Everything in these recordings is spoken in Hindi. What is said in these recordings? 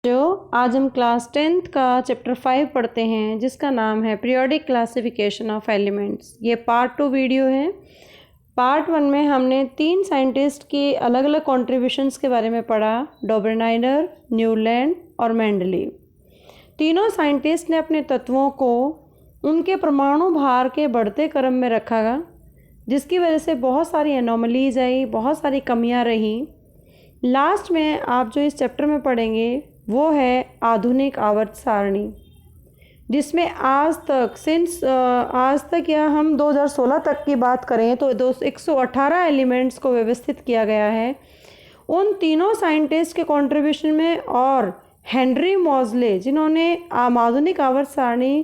जो आज हम क्लास 10th का चैप्टर 5 पढ़ते हैं जिसका नाम है पीरियोडिक क्लासिफिकेशन ऑफ एलिमेंट्स। ये पार्ट 2 वीडियो है। पार्ट 1 में हमने 3 साइंटिस्ट की अलग अलग कॉन्ट्रीब्यूशंस के बारे में पढ़ा, डोबरनाइडर, न्यूलैंड और मेंडलीव। तीनों साइंटिस्ट ने अपने तत्वों को उनके परमाणु भार के बढ़ते क्रम में रखा गया, जिसकी वजह से बहुत सारी एनोमलीज आई, बहुत सारी कमियां रही। लास्ट में आप जो इस चैप्टर में पढ़ेंगे वो है आधुनिक आवर्त सारणी, जिसमें आज तक या हम 2016 तक की बात करें तो 118 एलिमेंट्स को व्यवस्थित किया गया है। उन तीनों साइंटिस्ट के कंट्रीब्यूशन में और हेनरी मोज़ले, जिन्होंने आधुनिक आवर्त सारणी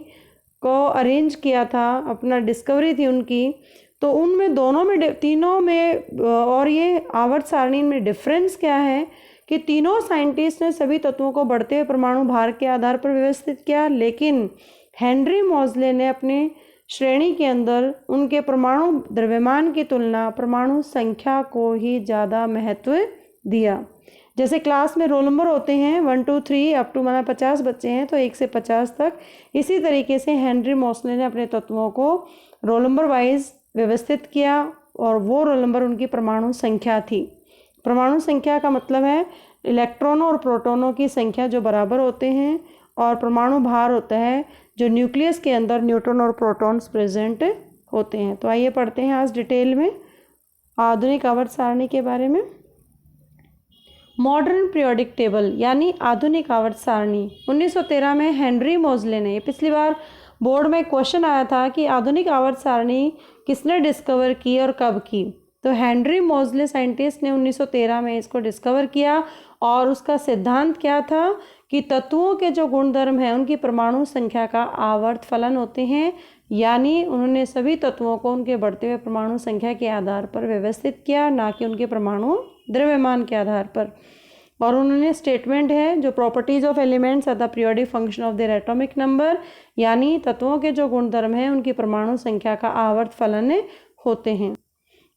को अरेंज किया था, अपना डिस्कवरी थी उनकी, तो उनमें तीनों में और ये आवर्त सारणी में डिफरेंस क्या है कि तीनों साइंटिस्ट ने सभी तत्वों को बढ़ते हुए परमाणु भार के आधार पर व्यवस्थित किया, लेकिन हेनरी मोज़ले ने अपने श्रेणी के अंदर उनके परमाणु द्रव्यमान की तुलना परमाणु संख्या को ही ज़्यादा महत्व दिया। जैसे क्लास में रोल नंबर होते हैं 1 2 3 अप टू 50 बच्चे हैं तो 1 से 50 तक, इसी तरीके से हेनरी मोज़ले ने अपने तत्वों को रोल नंबर वाइज व्यवस्थित किया और वो रोल नंबर उनकी परमाणु संख्या थी। परमाणु संख्या का मतलब है इलेक्ट्रॉनों और प्रोटॉनों की संख्या जो बराबर होते हैं, और परमाणु भार होता है जो न्यूक्लियस के अंदर न्यूट्रॉन और प्रोटॉन्स प्रेजेंट होते हैं। तो आइए पढ़ते हैं आज डिटेल में आधुनिक आवर्त सारणी के बारे में। मॉडर्न पीरियोडिक टेबल यानी आधुनिक आवर्त सारणी 1913 में हेनरी मोज़ले ने, पिछली बार बोर्ड में क्वेश्चन आया था कि आधुनिक आवर्त सारणी किसने डिस्कवर की और कब की, तो हेनरी मोज़ले साइंटिस्ट ने 1913 में इसको डिस्कवर किया। और उसका सिद्धांत क्या था कि तत्वों के जो गुणधर्म हैं उनकी परमाणु संख्या का आवर्त फलन होते हैं, यानी उन्होंने सभी तत्वों को उनके बढ़ते हुए परमाणु संख्या के आधार पर व्यवस्थित किया, ना कि उनके परमाणु द्रव्यमान के आधार पर। और उन्होंने स्टेटमेंट है जो properties of elements are the periodic function of their atomic number, यानी तत्वों के जो गुणधर्म हैं उनकी परमाणु संख्या का आवर्त फलन होते हैं।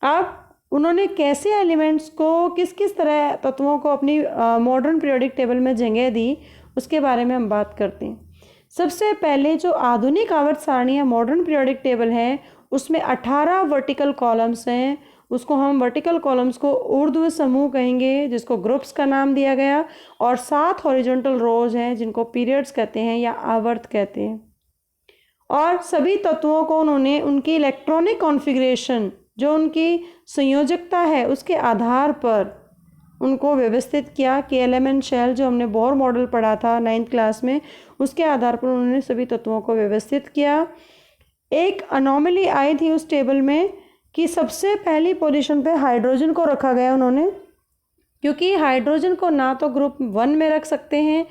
अब उन्होंने कैसे एलिमेंट्स को किस किस तरह तत्वों को अपनी मॉडर्न पीरियोडिक टेबल में जगह दी, उसके बारे में हम बात करते हैं। सबसे पहले जो आधुनिक आवर्त सारणी या मॉडर्न पीरियोडिक टेबल है उसमें 18 वर्टिकल कॉलम्स हैं। उसको हम वर्टिकल कॉलम्स को ऊर्ध्व समूह कहेंगे, जिसको ग्रुप्स का नाम दिया गया, और 7 हॉरिजॉन्टल रोज हैं जिनको पीरियड्स कहते हैं या आवर्त कहते हैं। और सभी तत्वों को उन्होंने उनकी इलेक्ट्रॉनिक कॉन्फ़िगरेशन, जो उनकी संयोजकता है, उसके आधार पर उनको व्यवस्थित किया। KLMN शेल जो हमने बोर मॉडल पढ़ा था 9th क्लास में, उसके आधार पर उन्होंने सभी तत्वों को व्यवस्थित किया। एक अनोमली आई थी उस टेबल में कि सबसे पहली पोजीशन पे हाइड्रोजन को रखा गया उन्होंने, क्योंकि हाइड्रोजन को ना तो ग्रुप 1 में रख सकते हैं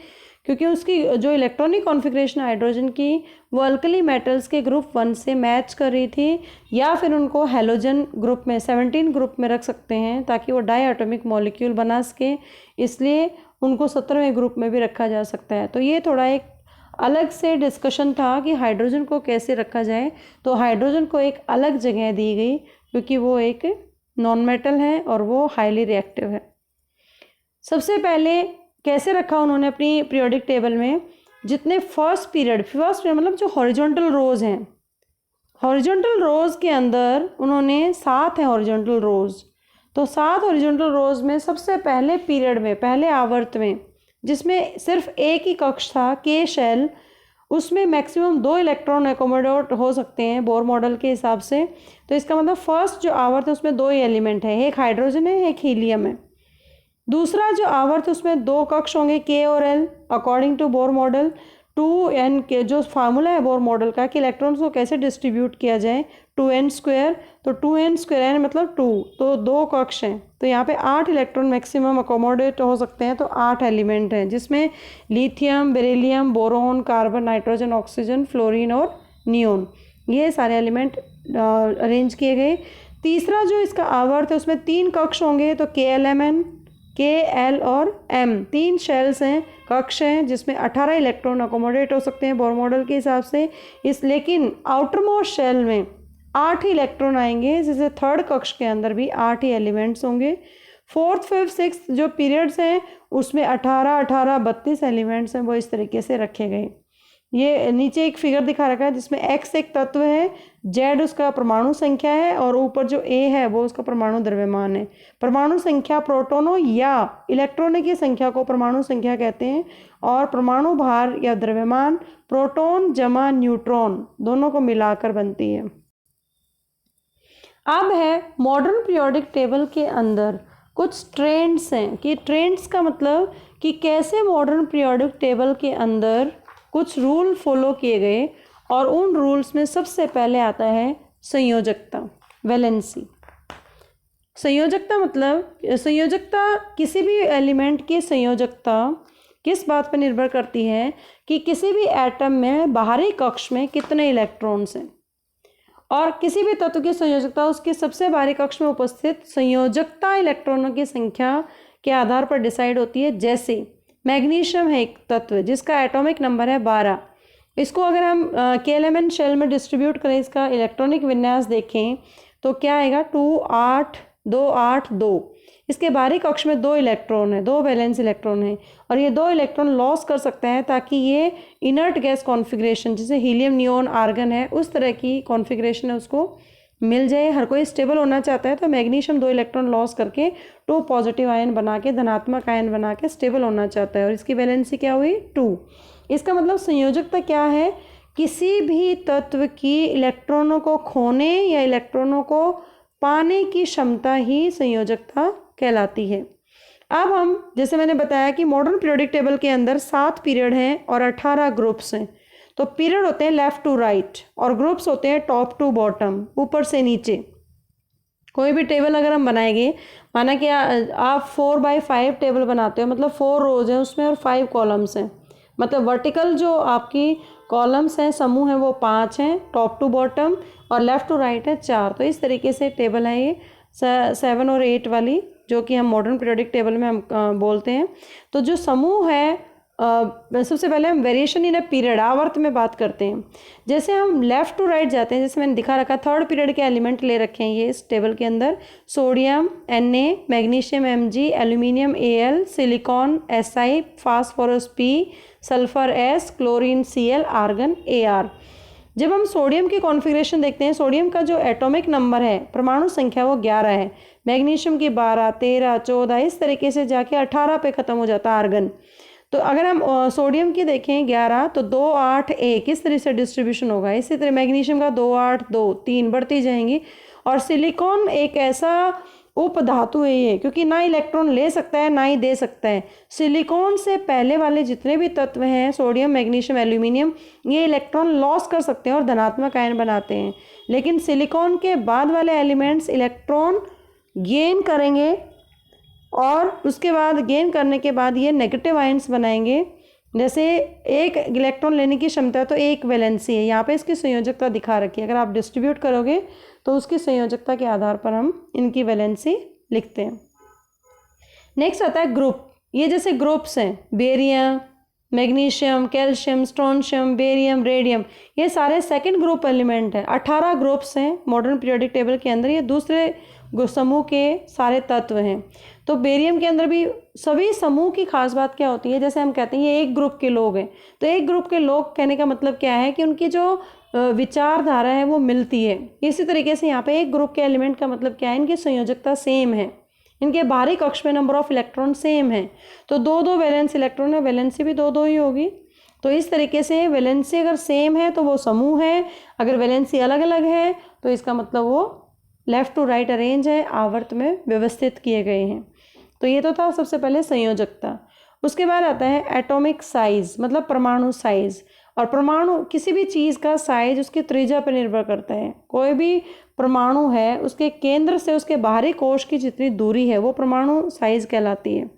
क्योंकि उसकी जो इलेक्ट्रॉनिक कॉन्फ़िगरेशन हाइड्रोजन की वो अल्कली मेटल्स के ग्रुप 1 से मैच कर रही थी, या फिर उनको हेलोजन ग्रुप में 17 ग्रुप में रख सकते हैं ताकि वो डाई एटॉमिक मॉलिक्यूल बना सके, इसलिए उनको 17वें ग्रुप में भी रखा जा सकता है। तो ये थोड़ा एक अलग से डिस्कशन था कि हाइड्रोजन को कैसे रखा जाए। तो हाइड्रोजन को एक अलग जगह दी गई क्योंकि वो एक नॉन मेटल है और वो हाईली रिएक्टिव है। सबसे पहले कैसे रखा उन्होंने अपनी पीरियोडिक टेबल में, जितने फर्स्ट पीरियड मतलब जो हॉरिजॉन्टल रोज हैं, हॉरिजॉन्टल रोज के अंदर उन्होंने 7 हैं हॉरिजॉन्टल रोज। तो 7 हॉरिजॉन्टल रोज में सबसे पहले पीरियड में, पहले आवर्त में, जिसमें सिर्फ एक ही कक्ष था K शेल, उसमें मैक्सिमम 2 इलेक्ट्रॉन एकोमोडेट हो सकते हैं बोर मॉडल के हिसाब से। तो इसका मतलब फर्स्ट जो आवर्त है उसमें 2 ही एलिमेंट है, एक हाइड्रोजन है, एक हीलियम है। दूसरा जो आवर्त उसमें 2 कक्ष होंगे K और L according to Bohr model. 2n के जो फार्मूला है बोर मॉडल का कि इलेक्ट्रॉन्स को कैसे डिस्ट्रीब्यूट किया जाए, 2n², तो 2n² मतलब 2, तो 2 कक्ष हैं, तो यहाँ पे 8 इलेक्ट्रॉन मैक्सिमम अकोमोडेट हो सकते हैं। तो 8 एलिमेंट हैं जिसमें lithium, beryllium, boron, carbon, nitrogen, oxygen, fluorine और नियोन, ये सारे एलिमेंट अरेंज किए गए। तीसरा जो इसका आवर्त है उसमें 3 कक्ष होंगे, तो KLMN, K, L और M 3 शेल्स हैं, कक्ष हैं, जिसमें 18 इलेक्ट्रॉन अकोमोडेट हो सकते हैं बोर मॉडल के हिसाब से। लेकिन आउटर मोस्ट शेल में 8 ही इलेक्ट्रॉन आएंगे, जिससे थर्ड कक्ष के अंदर भी 8 ही एलिमेंट्स होंगे। 4th 5th 6th जो पीरियड्स हैं उसमें 18 18 32 एलिमेंट्स हैं, वो इस तरीके से रखे गए। ये नीचे एक फिगर दिखा रखा है जिसमें x एक तत्व है, z उसका परमाणु संख्या है और ऊपर जो a है वो उसका परमाणु द्रव्यमान है। परमाणु संख्या प्रोटोनों या इलेक्ट्रॉनों की संख्या को परमाणु संख्या कहते हैं और परमाणु भार या द्रव्यमान प्रोटॉन जमा न्यूट्रॉन दोनों को मिलाकर बनती है। अब है मॉडर्न पीरियोडिक टेबल के अंदर कुछ ट्रेंड्स हैं कि ट्रेंड्स का मतलब कि कैसे मॉडर्न पीरियोडिक टेबल के अंदर कुछ रूल फॉलो किए गए और उन रूल्स में सबसे पहले आता है संयोजकता, वैलेंसी। संयोजकता मतलब संयोजकता किसी भी एलिमेंट की संयोजकता किस बात पर निर्भर करती है कि किसी भी एटम में बाहरी कक्ष में कितने इलेक्ट्रॉन्स हैं, और किसी भी तत्व की संयोजकता उसके सबसे बाहरी कक्ष में उपस्थित संयोजकता इलेक्ट्रॉनों की संख्या के आधार पर डिसाइड होती है। जैसे मैग्नीशियम है एक तत्व जिसका एटॉमिक नंबर है 12। इसको अगर हम KLMN शेल में डिस्ट्रीब्यूट करें, इसका इलेक्ट्रॉनिक विन्यास देखें तो क्या आएगा 2 8 2 8 2। इसके बाहरी कक्ष में 2 इलेक्ट्रॉन है, 2 वैलेंस इलेक्ट्रॉन है और ये 2 इलेक्ट्रॉन लॉस कर सकते हैं ताकि ये इनर्ट गैस कॉन्फ़िगरेशन जैसे हीलियम नियोन आर्गन है उस तरह की कॉन्फ़िगरेशन है उसको मिल जाए। हर कोई स्टेबल होना चाहता है तो मैग्नीशियम 2 इलेक्ट्रॉन लॉस करके 2 पॉजिटिव आयन बना के धनात्मक आयन बना के स्टेबल होना चाहता है और इसकी वैलेंसी क्या हुई 2। इसका मतलब संयोजकता क्या है, किसी भी तत्व की इलेक्ट्रॉनों को खोने या इलेक्ट्रॉनों को पाने की क्षमता ही संयोजकता कहलाती है। अब हम जैसे मैंने बताया कि मॉडर्न पीरियोडिक टेबल के अंदर 7 पीरियड हैं और 18 ग्रुप्स हैं। तो पीरियड होते हैं लेफ़्ट टू राइट और ग्रुप्स होते हैं टॉप टू बॉटम, ऊपर से नीचे। कोई भी टेबल अगर हम बनाएंगे, माना कि आप 4x5 टेबल बनाते हो, मतलब 4 रोज हैं उसमें और 5 कॉलम्स हैं, मतलब वर्टिकल जो आपकी कॉलम्स हैं समूह हैं वो 5 हैं टॉप टू बॉटम और लेफ़्ट टू राइट है 4। तो इस तरीके से टेबल है ये 7 और 8 वाली जो कि हम मॉडर्न पीरियोडिक टेबल में हम बोलते हैं। तो जो समूह है सबसे पहले हम वेरिएशन इन अ पीरियड आवर्त में बात करते हैं। जैसे हम लेफ़्ट टू राइट जाते हैं, जैसे मैंने दिखा रखा 3rd पीरियड के एलिमेंट ले रखे हैं ये इस टेबल के अंदर, sodium Na, magnesium Mg, aluminium Al, silicon Si, phosphorus P, sulphur S, chlorine Cl, argon Ar। जब हम सोडियम की कॉन्फ़िगरेशन देखते हैं, सोडियम का जो एटॉमिक नंबर है परमाणु संख्या वो 11 है, मैग्नीशियम की 12 13 14 इस तरीके से जाके 18 पे ख़त्म हो जाता है आर्गन। तो अगर हम सोडियम की देखें 11 तो 2 8 1 इस तरह से डिस्ट्रीब्यूशन होगा। इसी तरह मैग्नीशियम का 2 8 2 3 बढ़ती जाएंगी। और सिलिकॉन एक ऐसा उपधातु है ये, क्योंकि ना इलेक्ट्रॉन ले सकता है ना ही दे सकता है। सिलिकॉन से पहले वाले जितने भी तत्व हैं सोडियम मैग्नीशियम एल्यूमिनियम, ये इलेक्ट्रॉन लॉस कर सकते हैं और धनात्मक आयन बनाते हैं, लेकिन सिलिकॉन के बाद वाले एलिमेंट्स इलेक्ट्रॉन गेन करेंगे और उसके बाद गेन करने के बाद ये नेगेटिव आयंस बनाएंगे। जैसे एक इलेक्ट्रॉन लेने की क्षमता है तो एक वैलेंसी है, यहाँ पे इसकी संयोजकता दिखा रखी है। अगर आप डिस्ट्रीब्यूट करोगे तो उसकी संयोजकता के आधार पर हम इनकी वैलेंसी लिखते हैं। नेक्स्ट आता है ग्रुप। ये जैसे ग्रुप्स हैं barium, magnesium, calcium, strontium, barium, radium, ये सारे सेकंड ग्रुप एलिमेंट हैं। 18 ग्रुप्स हैं मॉडर्न पीरियोडिक टेबल के अंदर, ये दूसरे समूह के सारे तत्व हैं। तो बेरियम के अंदर भी सभी समूह की खास बात क्या होती है, जैसे हम कहते हैं ये एक ग्रुप के लोग हैं, तो एक ग्रुप के लोग कहने का मतलब क्या है कि उनकी जो विचारधारा है वो मिलती है। इसी तरीके से यहाँ पे एक ग्रुप के एलिमेंट का मतलब क्या है, इनकी संयोजकता सेम है, इनके बाहरी कक्ष में नंबर ऑफ इलेक्ट्रॉन सेम है। तो 2-2 वैलेंस इलेक्ट्रॉन है, वैलेंसी भी 2-2 ही होगी। तो इस तरीके से वैलेंसी अगर सेम है तो वो समूह है, अगर वैलेंसी अलग अलग है तो इसका मतलब वो लेफ़्ट टू राइट अरेंज है, आवर्त में व्यवस्थित किए गए हैं। तो ये तो था सबसे पहले संयोजकता। उसके बाद आता है एटॉमिक साइज, मतलब परमाणु साइज। और परमाणु किसी भी चीज़ का साइज उसकी त्रिज्या पर निर्भर करता है। कोई भी परमाणु है उसके केंद्र से उसके बाहरी कोश की जितनी दूरी है वो परमाणु साइज कहलाती है।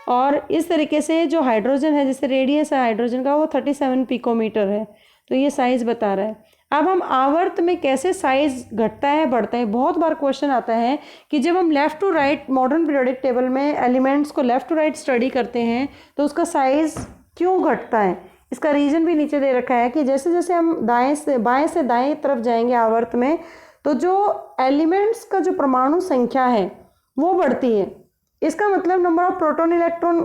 और इस तरीके से जो हाइड्रोजन है, जैसे रेडियस है हाइड्रोजन का वो 37 पिकोमीटर है, तो ये साइज बता रहा है। अब हम आवर्त में कैसे साइज घटता है बढ़ता है, बहुत बार क्वेश्चन आता है कि जब हम left to right modern periodic table में एलिमेंट्स को लेफ़्ट टू राइट स्टडी करते हैं तो उसका साइज क्यों घटता है। इसका रीज़न भी नीचे दे रखा है कि जैसे जैसे हम बाएं से दाएं तरफ जाएंगे आवर्त में, तो जो एलिमेंट्स का जो परमाणु संख्या है वो बढ़ती है। इसका मतलब number of proton electron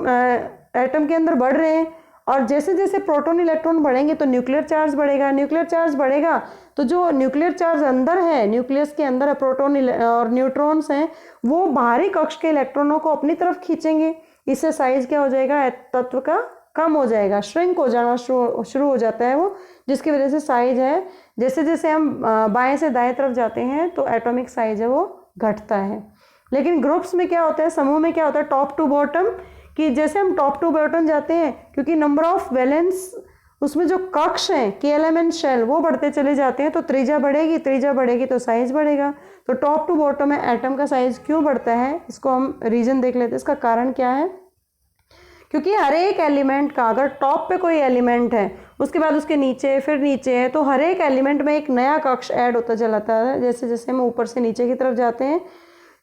atom के अंदर बढ़ रहे हैं, और जैसे जैसे प्रोटॉन इलेक्ट्रॉन बढ़ेंगे तो न्यूक्लियर चार्ज बढ़ेगा, न्यूक्लियर चार्ज बढ़ेगा तो जो न्यूक्लियर चार्ज अंदर है, न्यूक्लियस के अंदर प्रोटॉन और न्यूट्रॉन्स हैं, वो बाहरी कक्ष के इलेक्ट्रॉनों को अपनी तरफ खींचेंगे। इससे साइज क्या हो जाएगा, तत्व का कम हो जाएगा, श्रिंक हो जाना शुरू हो जाता है वो, जिसकी वजह से साइज है, जैसे जैसे हम बाएं से दाएं तरफ जाते हैं तो एटॉमिक साइज है वो घटता है। लेकिन ग्रुप्स में क्या होता है, समूह में क्या होता है, टॉप टू बॉटम, कि जैसे हम टॉप टू बॉटम जाते हैं, क्योंकि नंबर ऑफ वैलेंस उसमें जो कक्ष हैं KLM एंड शेल वो बढ़ते चले जाते हैं, तो त्रिज्या बढ़ेगी, त्रिज्या बढ़ेगी तो साइज बढ़ेगा। तो टॉप टू बॉटम में एटम का साइज क्यों बढ़ता है, इसको हम रीजन देख लेते हैं। इसका कारण क्या है, क्योंकि हर एक एलिमेंट का, अगर टॉप पे कोई एलिमेंट है उसके बाद उसके नीचे फिर नीचे है, तो हर एक एलिमेंट में एक नया कक्ष ऐड होता चलाता है जैसे जैसे हम ऊपर से नीचे की तरफ जाते हैं।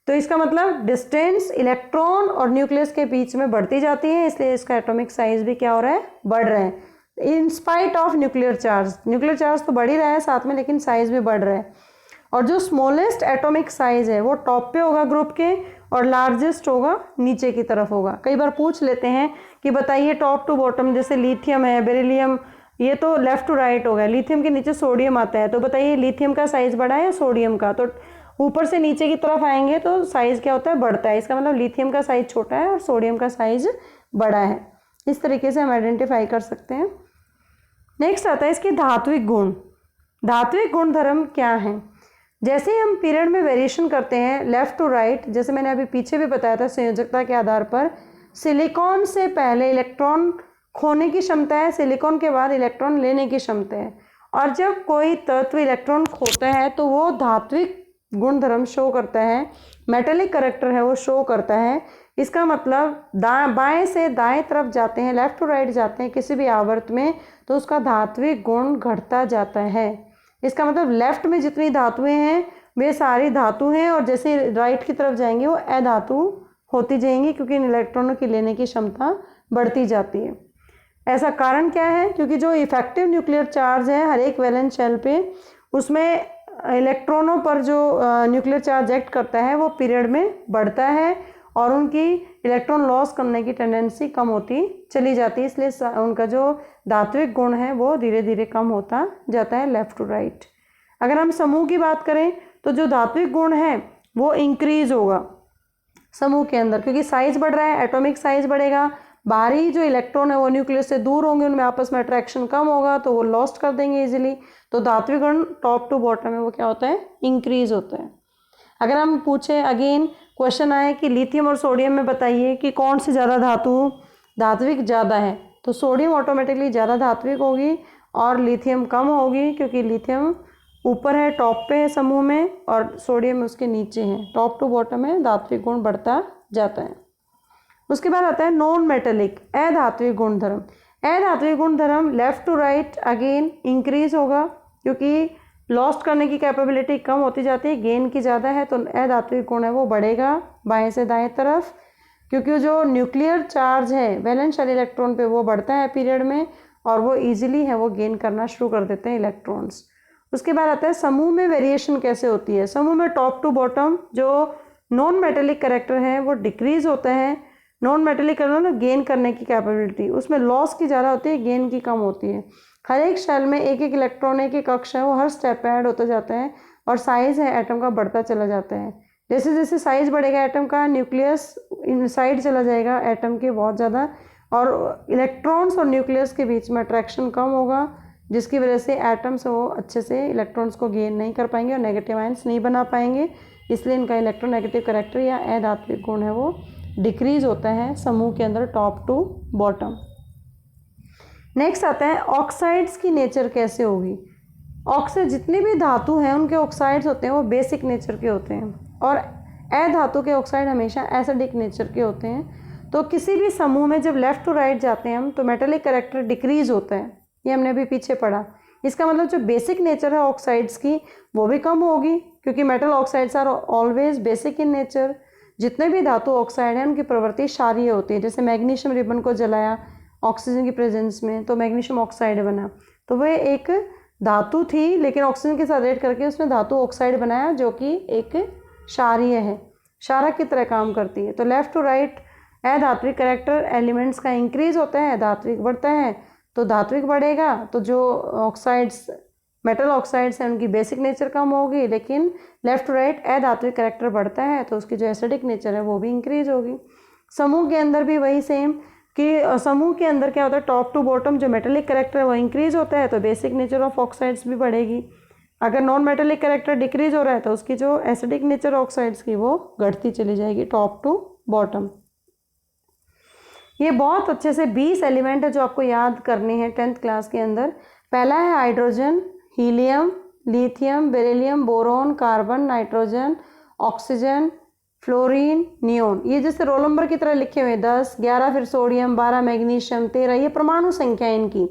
तो इसका मतलब डिस्टेंस इलेक्ट्रॉन और न्यूक्लियस के बीच में बढ़ती जाती है, इसलिए इसका एटॉमिक साइज भी क्या हो रहा है, बढ़ रहा है in spite of nuclear charge. Nuclear charge तो बढ़ ही रहा है साथ में, लेकिन साइज भी बढ़ रहा है। और जो स्मॉलेस्ट एटॉमिक साइज है वो टॉप पे होगा ग्रुप के, और लार्जेस्ट होगा नीचे की तरफ होगा। कई बार पूछ लेते हैं कि बताइए टॉप टू बॉटम, जैसे लिथियम है, बेरिलियम, ये तो लेफ्ट टू राइट हो गया, लिथियम के नीचे सोडियम आता है, तो बताइए लिथियम का साइज बड़ा है या सोडियम का। तो ऊपर से नीचे की तरफ आएंगे तो साइज क्या होता है, बढ़ता है। इसका मतलब लिथियम का साइज छोटा है और सोडियम का साइज बड़ा है। इस तरीके से हम आइडेंटिफाई कर सकते हैं। नेक्स्ट आता है इसके धात्विक गुण। धात्विक गुण धर्म क्या हैं, जैसे ही हम पीरियड में वेरिएशन करते हैं लेफ्ट टू राइट, जैसे मैंने अभी पीछे भी बताया था संयोजकता के आधार पर, सिलिकॉन से पहले इलेक्ट्रॉन खोने की क्षमता है, सिलिकॉन के बाद इलेक्ट्रॉन लेने की क्षमता है। और जब कोई तत्व इलेक्ट्रॉन खोता है तो वो धात्विक गुणधर्म शो करता है, मेटेलिक करैक्टर है वो शो करता है। इसका मतलब बाएं से दाएं तरफ जाते हैं, लेफ्ट टू राइट जाते हैं किसी भी आवर्त में, तो उसका धात्विक गुण घटता जाता है। इसका मतलब लेफ्ट में जितनी धातुएं हैं वे सारी धातु हैं, और जैसे राइट की तरफ जाएंगे वो अधातु होती जाएंगी, क्योंकि इन इलेक्ट्रॉनों की लेने की क्षमता बढ़ती जाती है। ऐसा कारण क्या है, क्योंकि जो इफेक्टिव न्यूक्लियर चार्ज है हर एक वैलेंस शेल पे, उसमें इलेक्ट्रॉनों पर जो न्यूक्लियर चार्ज एक्ट करता है वो पीरियड में बढ़ता है, और उनकी इलेक्ट्रॉन लॉस करने की टेंडेंसी कम होती चली जाती है, इसलिए उनका जो धात्विक गुण है वो धीरे धीरे कम होता जाता है लेफ्ट टू राइट। अगर हम समूह की बात करें तो जो धात्विक गुण है वो इंक्रीज होगा समूह के अंदर, क्योंकि साइज बढ़ रहा है, एटॉमिक साइज बढ़ेगा, बाहरी जो इलेक्ट्रॉन है वो न्यूक्लियस से दूर होंगे, उनमें आपस में अट्रैक्शन कम होगा तो वो लॉस्ट कर देंगे इजीली। तो धात्विक गुण टॉप टू बॉटम में वो क्या होता है, इंक्रीज होता है। अगर हम पूछे अगेन क्वेश्चन आए कि लिथियम और सोडियम में बताइए कि कौन सी ज़्यादा धातु धात्विक ज़्यादा है, तो सोडियम ऑटोमेटिकली ज़्यादा धात्विक होगी और लिथियम कम होगी, क्योंकि लिथियम ऊपर है, टॉप पे है समूह में, और सोडियम उसके नीचे है। टॉप टू बॉटम में धात्विक गुण बढ़ता जाता है। उसके बाद आता है नॉन मेटेलिक अधात्विक गुणधर्म। अधात्विक गुणधर्म left to right again increase होगा, क्योंकि लॉस्ट करने की कैपेबिलिटी कम होती जाती है, गेन की ज़्यादा है, तो अधात्विक गुण है वो बढ़ेगा बाएं से दाएं तरफ, क्योंकि जो न्यूक्लियर चार्ज है वैलेंस शेल इलेक्ट्रॉन पे वो बढ़ता है पीरियड में, और वो इजीली है वो गेन करना शुरू कर देते हैं इलेक्ट्रॉन्स। उसके बाद आता है समूह में वेरिएशन कैसे होती है। समूह में टॉप टू बॉटम जो नॉन मेटेलिक कैरेक्टर है वो डिक्रीज होता है। नॉन मेटेलिक गेन करने की कैपेबिलिटी, उसमें लॉस की ज़्यादा होती है, गेन की कम होती है। हर एक शेल में एक एक इलेक्ट्रॉन, एक एक कक्ष है वो हर स्टेप पे ऐड होता जाता है, और साइज है एटम का बढ़ता चला जाता है। जैसे जैसे साइज बढ़ेगा एटम का, न्यूक्लियस इनसाइड चला जाएगा एटम के बहुत ज़्यादा, और इलेक्ट्रॉन्स और न्यूक्लियस के बीच में अट्रैक्शन कम होगा, जिसकी वजह से एटम्स वो अच्छे से इलेक्ट्रॉन्स को गेन नहीं कर पाएंगे और नेगेटिव आयंस नहीं बना पाएंगे, इसलिए इनका इलेक्ट्रोनेगेटिव कैरेक्टर या अधात्विक गुण है वो डिक्रीज होता है समूह के अंदर टॉप टू बॉटम। नेक्स्ट आता है ऑक्साइड्स की नेचर कैसे होगी। ऑक्साइड जितने भी धातु हैं उनके ऑक्साइड्स होते हैं वो बेसिक नेचर के होते हैं, और अधातु के ऑक्साइड हमेशा एसिडिक नेचर के होते हैं। तो किसी भी समूह में जब लेफ्ट टू राइट जाते हैं हम तो मेटेलिक कैरेक्टर डिक्रीज होता है, ये हमने अभी पीछे पढ़ा। इसका मतलब जो बेसिक नेचर है ऑक्साइड्स की वो भी कम होगी, क्योंकि metal oxides are always basic in nature. जितने भी धातु ऑक्साइड हैं उनकी प्रवृत्ति क्षारीय होती है। जैसे मैग्नीशियम रिबन को जलाया ऑक्सीजन की प्रेजेंस में तो मैग्नीशियम ऑक्साइड बना, तो वह एक धातु थी लेकिन ऑक्सीजन के साथ रिएक्ट करके उसने धातु ऑक्साइड बनाया जो कि एक क्षारीय है। क्षारक की तरह काम करती है। तो लेफ़्ट टू राइट अधात्विक कैरेक्टर एलिमेंट्स का इंक्रीज होता है, धात्विक बढ़ता है, तो धात्विक बढ़ेगा तो जो ऑक्साइड्स मेटल ऑक्साइड्स हैं उनकी बेसिक नेचर कम होगी, लेकिन लेफ़्ट टू राइट अधात्विक कैरेक्टर बढ़ता है तो उसकी जो एसिडिक नेचर है वो भी इंक्रीज होगी। समूह के अंदर भी वही सेम कि समूह के अंदर क्या होता है, टॉप टू बॉटम जो मेटेलिक कैरेक्टर है वो इंक्रीज होता है तो बेसिक नेचर ऑफ ऑक्साइड्स भी बढ़ेगी। अगर नॉन मेटेलिक कैरेक्टर डिक्रीज हो रहा है तो उसकी जो एसिडिक नेचर ऑक्साइड्स की वो घटती चली जाएगी टॉप टू बॉटम। ये बहुत अच्छे से 20 एलिमेंट है जो आपको याद करने हैं 10th क्लास के अंदर। पहला है hydrogen, helium, lithium, beryllium, boron, carbon, nitrogen, oxygen, fluorine, neon. ये जैसे रोल नंबर की तरह लिखे हुए 10, 11 फिर सोडियम, 12 मैग्नीशियम, 13 ये परमाणु संख्या है इनकी।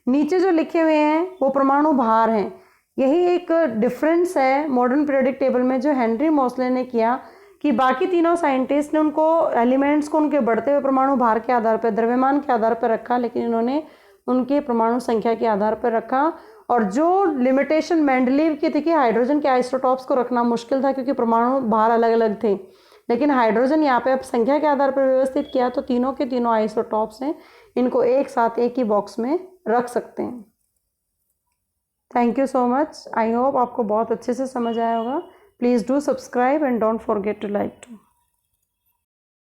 नीचे जो लिखे हुए हैं वो परमाणु भार हैं। यही एक डिफरेंस है मॉडर्न पीरियोडिक टेबल में जो हेनरी मोसले ने किया कि बाकी तीनों साइंटिस्ट ने उनको एलिमेंट्स को उनके बढ़ते हुए परमाणु भार के आधार पर, द्रव्यमान के आधार पर रखा, लेकिन इन्होंने उनके परमाणु संख्या के आधार पर रखा। और जो लिमिटेशन मेंडलीव की थी कि हाइड्रोजन के आइसोटॉप्स को रखना मुश्किल था क्योंकि परमाणु भार अलग अलग थे, लेकिन हाइड्रोजन यहाँ पे अब संख्या के आधार पर व्यवस्थित किया तो तीनों के तीनों आइसोटॉप्स हैं, इनको एक साथ एक ही बॉक्स में रख सकते हैं। Thank you so much. I hope आपको बहुत अच्छे से समझ आया होगा। Please do subscribe and don't forget to like to.